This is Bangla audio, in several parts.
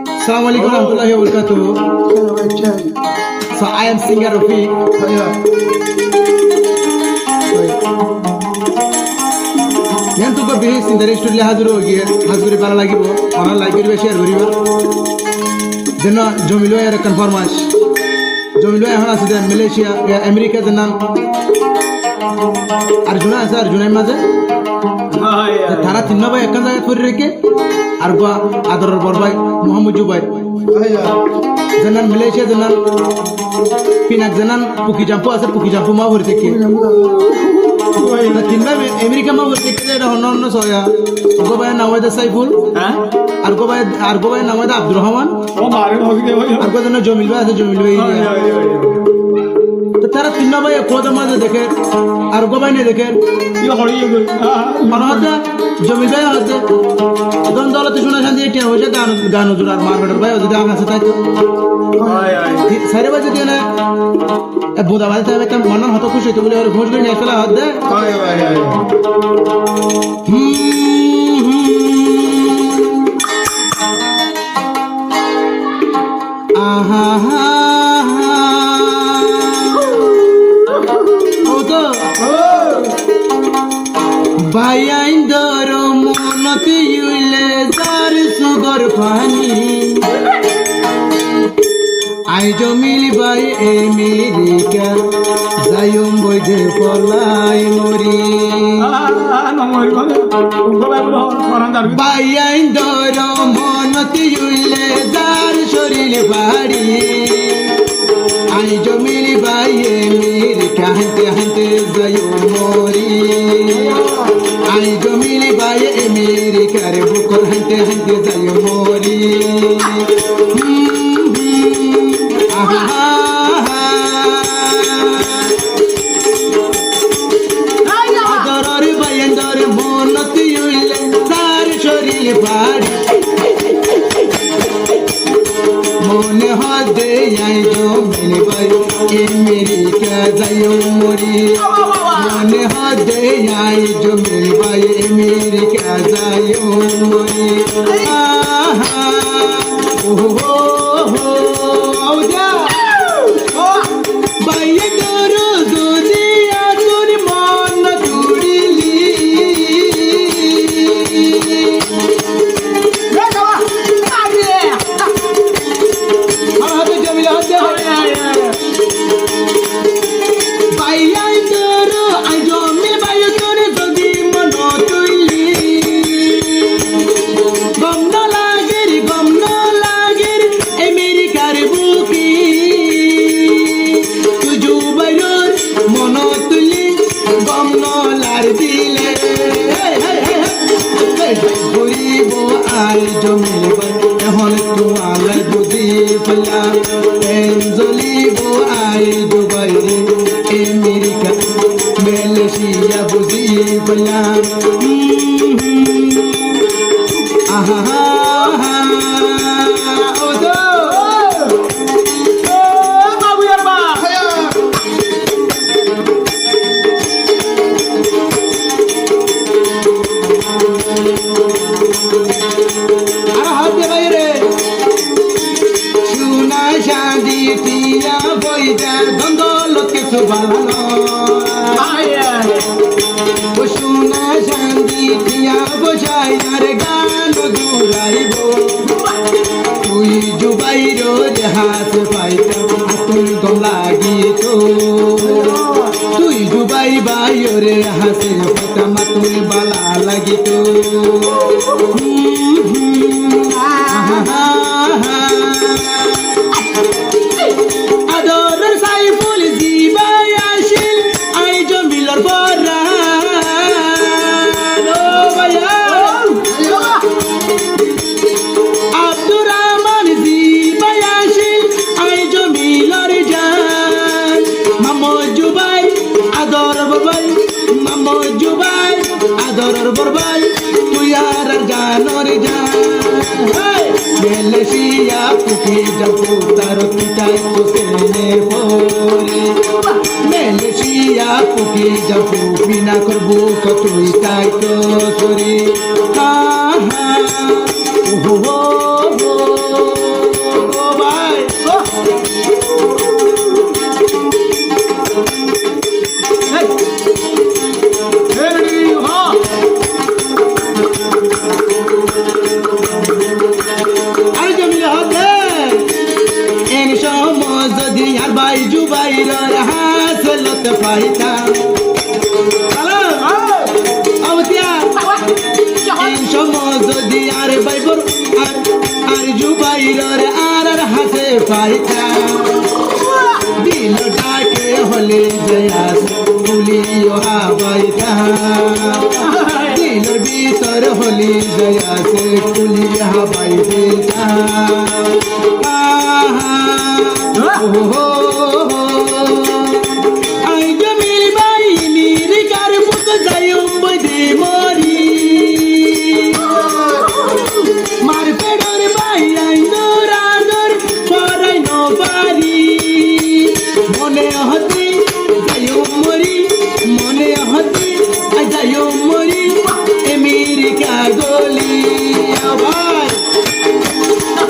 Assalamualaikum warahmatullahi wabarakatuh. So I am singer Rafiq. Yan to be singer studio hazır hogi. Hazır para lagibo. Ona like kariba share kariba. Jena jomilo er confirm ash. Jomilo ehon আছে মালয়েশিয়া আমেরিকা তে নাম अर्जुना আছে अर्जुना মাঝে তারা তিন ভাই এক জায়গায় করে রেখে আর গো আদরের বড় ভাই মোহাম্মদ জুবাইর জানান মালয়েশিয়া জানান পিনাক জানান পুকি জাম্পু আছে পুকি জাম্পু মা ভরে থেকে তিন ভাই আমেরিকা মা ভরে থেকে এটা অন্য সয়া গো ভাই নাম হয় সাইফুল আর গো ভাই নাম হয় আব্দুর রহমান আর গো জানা জমিল ভাই আছে জমিল ভাই তো তারা তিন ভাই কোদা মাঝে দেখে আর গো ভাই ne দেখে মানহাতে জমিল ভাই আছে দন দলতে শোনা শান্তি এটা হয়েছে গান জোড়ার মারবেটার ভাই যদি আমার সাথে তাই সারে বাজে দিয়ে না বোদা ভাই তাহলে একটা মন হতো খুশি হতো বলে ওর ঘোষ করে নিয়ে আসলে হাত দে আহা ভাই আইন্দর মনতে ইউলে যার সুগর পানি আই জমিল ভাই আমেরিকা যায়ম বইদে পলাই মরি ভাই আইন্দর মনতে ইউলে যার শরীর বাড়ি আই জমিল ভাই আমেরিকা হাঁটতে হাঁটতে যায়ম মরি আই জমিল ভাই আমেরিকার বুকর হাঁটতে হাঁটতে যায়ম মরি আদরের ভাইয়ের মনতে ইউলে তার শরীর ভারী মনে হদে আই জমিল ভাই আমেরিকা যায়ম মরি মনে হদে আই জমিল ভাই আমেরিকা যায়ম মরি আহা ওহো আই জমিল ভাই এখন তোমার বুঝি পেলাম জ্বলিব আই দুবাই রে আমেরিকা মালয়েশিয়া বুঝি পেলাম আহা সোনা শান্তি দিয়া বসাই আর গান দূরাইব তুই জুবাইর হাত পাইতাম তুই গম লাগিত তুই জুবাই বাইরে হাসে পাইতাম তুই বালা লাগিত আদরের সাইফুল জিবাই আসিল I জমিলর Bora Abdur Rahman জিবাই Aseel I জমিলর জান মামদ জুবাই আদর বাবাই মামদ জুবাই আদরের বরবাই তুই আর জানর জান মালয়েশিয়া পুকি যাবো তার পিতাই কোসেনে পরে মালয়েশিয়া পুকি যাবো বিনা করবো কতই তাই তো সরে হা হা ওহো জুবাইরের হাসলত পাইতাম হ্যালো আউতিয়া এই সময় যদি আর বাইবর আর জুবাইরের আর হাসে পাইতাম দিলটাকে হলে জয়াস তুলিও হাবাইতাম দিলের ভিতর হলি জয়াস তুলিও হাবাইতাম আই জমিল বাই নিরিকার বুক যাইম বদে মরি মার পেডর বাই আই দরাদর পরাই নো পারি মনে হতে যাইম মরি মনে হতে যাইম মরি अमेरिका गोली आवाज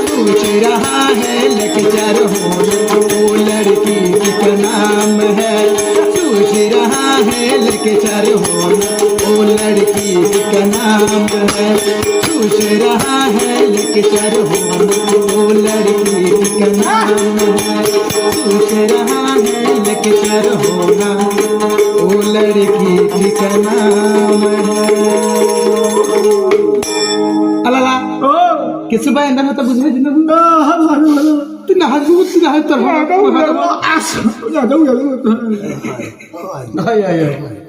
पूछ रहा है लेक्चर हो वो लड़की का नाम है पूछ रहा है लेक्चर हो वो लड़की का नाम है पूछ रहा है लेक्चर हो वो लड़की का नाम है पूछ रहा है लेक्चर होना वो लड़की का नाम है আলালা ও কিছু ভাই এন্ডা মত বুঝবে দিন না ভালো ভালো তুই না হাজু তুই না হাত তোর আস না যাও যাও আয় আয়